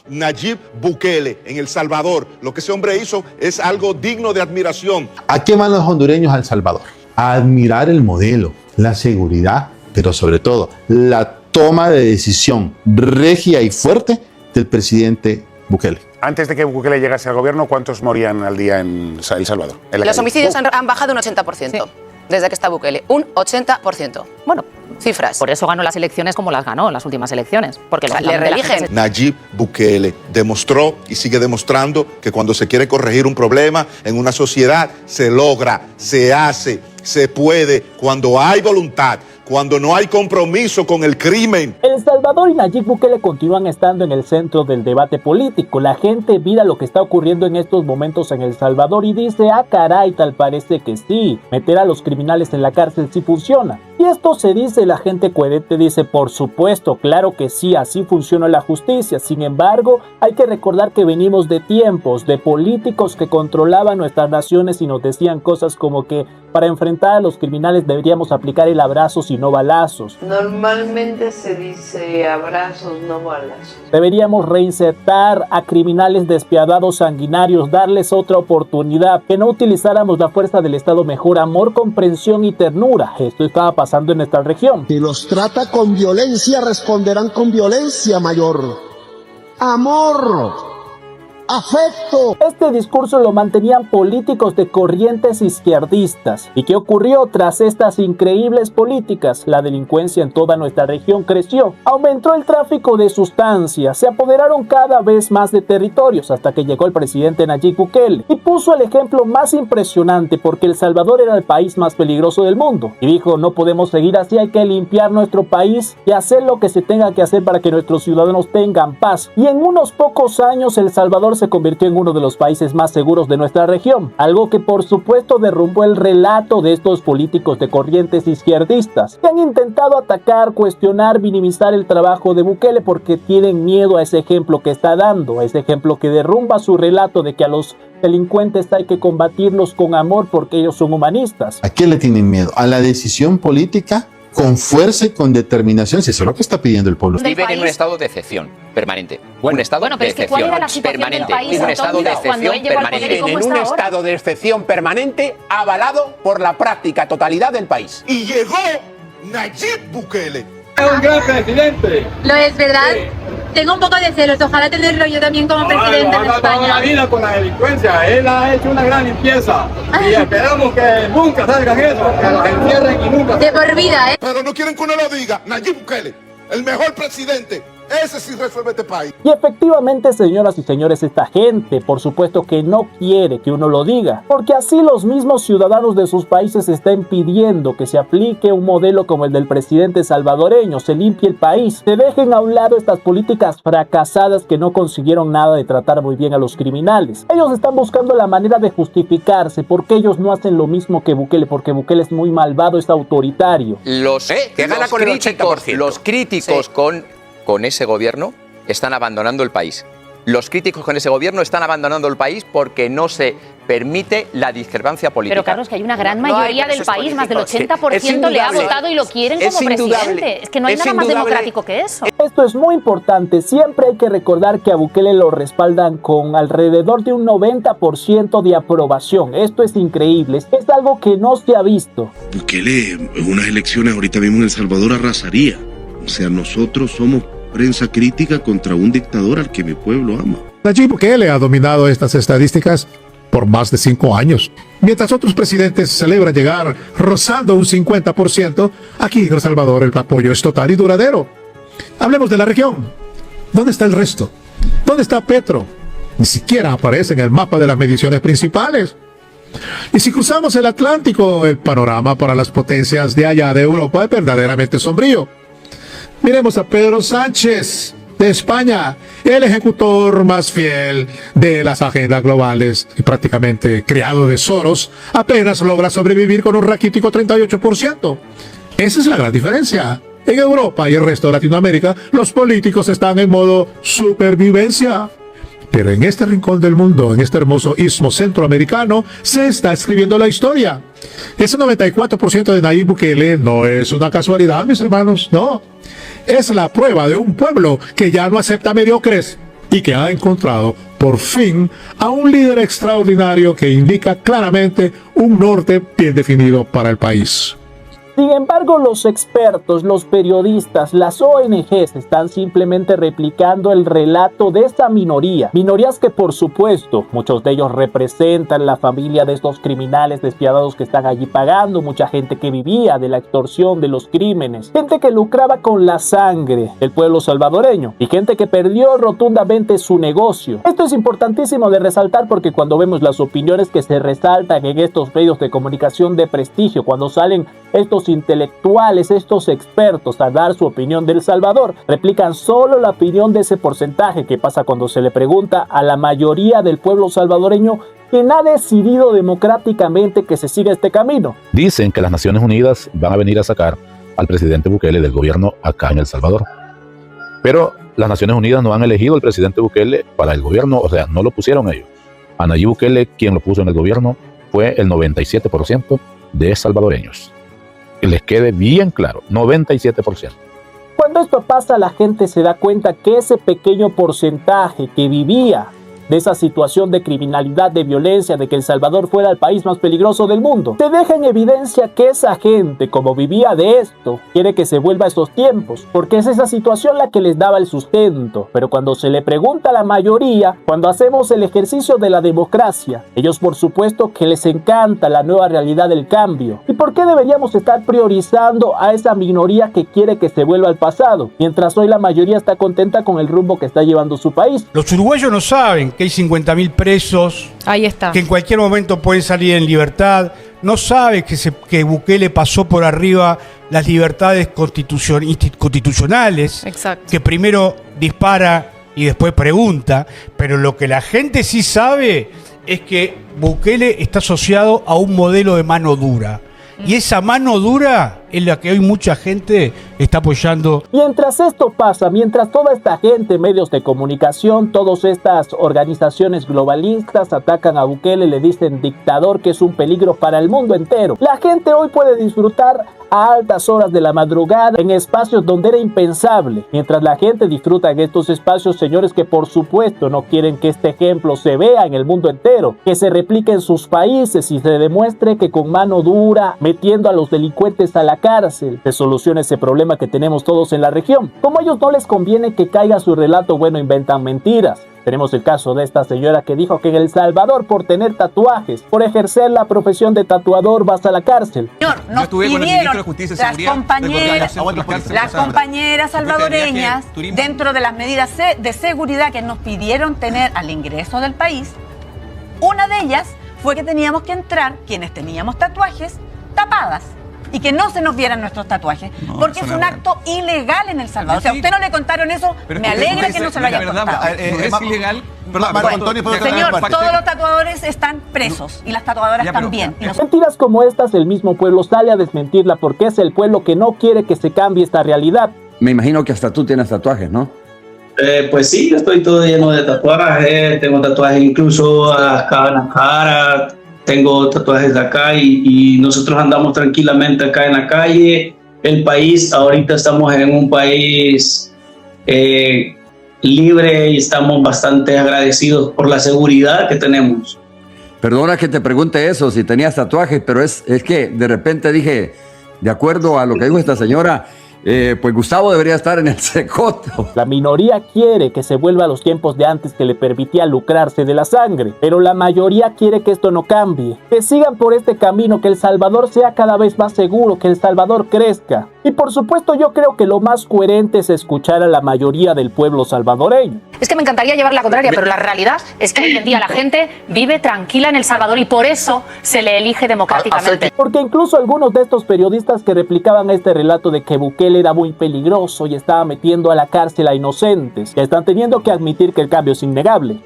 Nayib Bukele en El Salvador. Lo que ese hombre hizo es algo digno de admiración. ¿A qué van los hondureños a El Salvador? A admirar el modelo, la seguridad, pero sobre todo la toma de decisión regia y fuerte del presidente Bukele. Antes de que Bukele llegase al gobierno, ¿cuántos morían al día en El Salvador? Los homicidios han bajado un 80%. Sí. Desde que está Bukele, un 80%. Bueno, cifras. Por eso ganó las elecciones como las ganó en las últimas elecciones. Porque le reeligen. Nayib Bukele demostró y sigue demostrando que cuando se quiere corregir un problema en una sociedad, se logra, se hace, se puede, cuando hay voluntad, cuando no hay compromiso con el crimen. El Salvador y Nayib Bukele continúan estando en el centro del debate político. La gente mira lo que está ocurriendo en estos momentos en El Salvador y dice, ah caray, tal parece que sí, meter a los criminales en la cárcel sí funciona. Y esto se dice, la gente coherente dice, por supuesto, claro que sí, así funciona la justicia. Sin embargo, hay que recordar que venimos de tiempos de políticos que controlaban nuestras naciones y nos decían cosas como que para enfrentar a los criminales deberíamos aplicar el abrazos y no balazos. Normalmente se dice abrazos, no balazos. Deberíamos reinsertar a criminales despiadados, sanguinarios, darles otra oportunidad, que no utilizáramos la fuerza del Estado, mejor amor, comprensión y ternura. Esto estaba pasando en nuestra región. Si los trata con violencia, responderán con violencia mayor. Amor. Afecto. Este discurso lo mantenían políticos de corrientes izquierdistas. ¿Y qué ocurrió tras estas increíbles políticas? La delincuencia en toda nuestra región creció, aumentó el tráfico de sustancias, se apoderaron cada vez más de territorios hasta que llegó el presidente Nayib Bukele y puso el ejemplo más impresionante porque El Salvador era el país más peligroso del mundo y dijo, no podemos seguir así, hay que limpiar nuestro país y hacer lo que se tenga que hacer para que nuestros ciudadanos tengan paz. Y en unos pocos años El Salvador se convirtió en uno de los países más seguros de nuestra región, algo que por supuesto derrumbó el relato de estos políticos de corrientes izquierdistas que han intentado atacar, cuestionar, minimizar el trabajo de Bukele porque tienen miedo a ese ejemplo que está dando, a ese ejemplo que derrumba su relato de que a los delincuentes hay que combatirlos con amor porque ellos son humanistas. ¿A qué le tienen miedo? ¿A la decisión política? Con fuerza y con determinación, si eso es lo que está pidiendo el pueblo. Viven en un estado de excepción permanente. Un estado de excepción permanente. Un estado de excepción permanente. En un estado de excepción permanente avalado por la práctica totalidad del país. Y llegó Nayib Bukele. Es un gran presidente. Lo es, ¿verdad? Sí. Tengo un poco de celos, ojalá tenerlo yo también como presidente de España. Toda la vida con la delincuencia, él ha hecho una gran limpieza y esperamos que nunca salgan eso, que los encierren y nunca. De por vida, ¿eh? Pero no quieren que uno lo diga. Nayib Bukele, el mejor presidente. Ese sí resuelve este país. Y efectivamente, señoras y señores, esta gente, por supuesto que no quiere que uno lo diga, porque así los mismos ciudadanos de sus países están pidiendo que se aplique un modelo como el del presidente salvadoreño, se limpie el país, se dejen a un lado estas políticas fracasadas que no consiguieron nada de tratar muy bien a los criminales. Ellos están buscando la manera de justificarse, porque ellos no hacen lo mismo que Bukele, porque Bukele es muy malvado, es autoritario. Que gana con el 80%. Los críticos sí. con ese gobierno están abandonando el país. Los críticos con ese gobierno están abandonando el país porque no se permite la discrepancia política. Pero Carlos, que hay una gran mayoría del país, más del 80% le ha votado y lo quieren como presidente. Es que no hay nada más democrático que eso. Esto es muy importante. Siempre hay que recordar que a Bukele lo respaldan con alrededor de un 90% de aprobación. Esto es increíble. Es algo que no se ha visto. Bukele en unas elecciones ahorita mismo en El Salvador arrasaría. O sea, nosotros somos prensa crítica contra un dictador al que mi pueblo ama. Nayib Bukele ha dominado estas estadísticas por más de 5 años. Mientras otros presidentes celebran llegar rozando un 50%, aquí en El Salvador el apoyo es total y duradero. Hablemos de la región. ¿Dónde está el resto? ¿Dónde está Petro? Ni siquiera aparece en el mapa de las mediciones principales. Y si cruzamos el Atlántico, el panorama para las potencias de allá de Europa es verdaderamente sombrío. Miremos a Pedro Sánchez, de España, el ejecutor más fiel de las agendas globales y prácticamente criado de Soros, apenas logra sobrevivir con un raquítico 38%. Esa es la gran diferencia. En Europa y el resto de Latinoamérica, los políticos están en modo supervivencia. Pero en este rincón del mundo, en este hermoso istmo centroamericano, se está escribiendo la historia. Ese 94% de Nayib Bukele no es una casualidad, mis hermanos, no. Es la prueba de un pueblo que ya no acepta mediocres, y que ha encontrado por fin a un líder extraordinario que indica claramente un norte bien definido para el país. Sin embargo, los expertos, los periodistas, las ONGs están simplemente replicando el relato de esta minoría. Minorías que, por supuesto, muchos de ellos representan la familia de estos criminales despiadados que están allí pagando, mucha gente que vivía de la extorsión, de los crímenes, gente que lucraba con la sangre del pueblo salvadoreño y gente que perdió rotundamente su negocio. Esto es importantísimo de resaltar porque cuando vemos las opiniones que se resaltan en estos medios de comunicación de prestigio, cuando salen estos intelectuales, estos expertos a dar su opinión de El Salvador, replican solo la opinión de ese porcentaje. ¿Qué pasa cuando se le pregunta a la mayoría del pueblo salvadoreño quien ha decidido democráticamente que se siga este camino? Dicen que las Naciones Unidas van a venir a sacar al presidente Bukele del gobierno acá en El Salvador. Pero las Naciones Unidas no han elegido al presidente Bukele para el gobierno, o sea, no lo pusieron ellos. A Nayib Bukele, quien lo puso en el gobierno, fue el 97% de salvadoreños. Que les quede bien claro, 97%. Cuando esto pasa, la gente se da cuenta que ese pequeño porcentaje que vivía de esa situación de criminalidad, de violencia, de que El Salvador fuera el país más peligroso del mundo, te deja en evidencia que esa gente, como vivía de esto, quiere que se vuelva a esos tiempos, porque es esa situación la que les daba el sustento. Pero cuando se le pregunta a la mayoría, cuando hacemos el ejercicio de la democracia, ellos por supuesto que les encanta la nueva realidad del cambio. ¿Y por qué deberíamos estar priorizando a esa minoría que quiere que se vuelva al pasado, mientras hoy la mayoría está contenta con el rumbo que está llevando su país? Los uruguayos no saben que hay 50.000 presos, ahí está, que en cualquier momento pueden salir en libertad. No sabe que Bukele pasó por arriba las libertades constitucionales. Exacto. Que primero dispara y después pregunta. Pero lo que la gente sí sabe es que Bukele está asociado a un modelo de mano dura. Y esa mano dura es la que hoy mucha gente está apoyando. Mientras esto pasa, mientras toda esta gente, medios de comunicación, todas estas organizaciones globalistas atacan a Bukele, le dicen dictador, que es un peligro para el mundo entero, la gente hoy puede disfrutar a altas horas de la madrugada en espacios donde era impensable. Mientras la gente disfruta en estos espacios, señores que por supuesto no quieren que este ejemplo se vea en el mundo entero, que se replique en sus países y se demuestre que con mano dura, metiendo a los delincuentes a la cárcel, se soluciona ese problema que tenemos todos en la región. Como a ellos no les conviene que caiga su relato, bueno, inventan mentiras. Tenemos el caso de esta señora que dijo que en El Salvador, por tener tatuajes, por ejercer la profesión de tatuador, vas a la cárcel. Señor, nos pidieron las compañeras salvadoreñas, dentro de las medidas de seguridad que nos pidieron tener al ingreso del país, una de ellas fue que teníamos que entrar, quienes teníamos tatuajes, tapadas. Y que no se nos vieran nuestros tatuajes, porque es un acto ilegal en El Salvador. O sea, a usted no le contaron eso, me alegra que no se lo haya contado. Es ilegal. Señor, todos los tatuadores están presos y las tatuadoras también. Mentiras como estas, el mismo pueblo sale a desmentirla porque es el pueblo que no quiere que se cambie esta realidad. Me imagino que hasta tú tienes tatuajes, ¿no? Pues sí, yo estoy todo lleno de tatuajes, tengo tatuajes incluso acá en la cara. Tengo tatuajes de acá y nosotros andamos tranquilamente acá en la calle. El país, ahorita estamos en un país libre y estamos bastante agradecidos por la seguridad que tenemos. Perdona que te pregunte eso, si tenías tatuajes, pero es que de repente dije, de acuerdo a lo que dijo esta señora, pues Gustavo debería estar en el secoto. La minoría quiere que se vuelva a los tiempos de antes que le permitía lucrarse de la sangre, pero la mayoría quiere que esto no cambie, que sigan por este camino, que El Salvador sea cada vez más seguro, que El Salvador crezca. Y por supuesto yo creo que lo más coherente es escuchar a la mayoría del pueblo salvadoreño. Es que me encantaría llevar la contraria, pero la realidad es que hoy en día la gente vive tranquila en El Salvador y por eso se le elige democráticamente. Porque incluso algunos de estos periodistas que replicaban este relato de que Bukele era muy peligroso y estaba metiendo a la cárcel a inocentes, ya están teniendo que admitir que el cambio es innegable.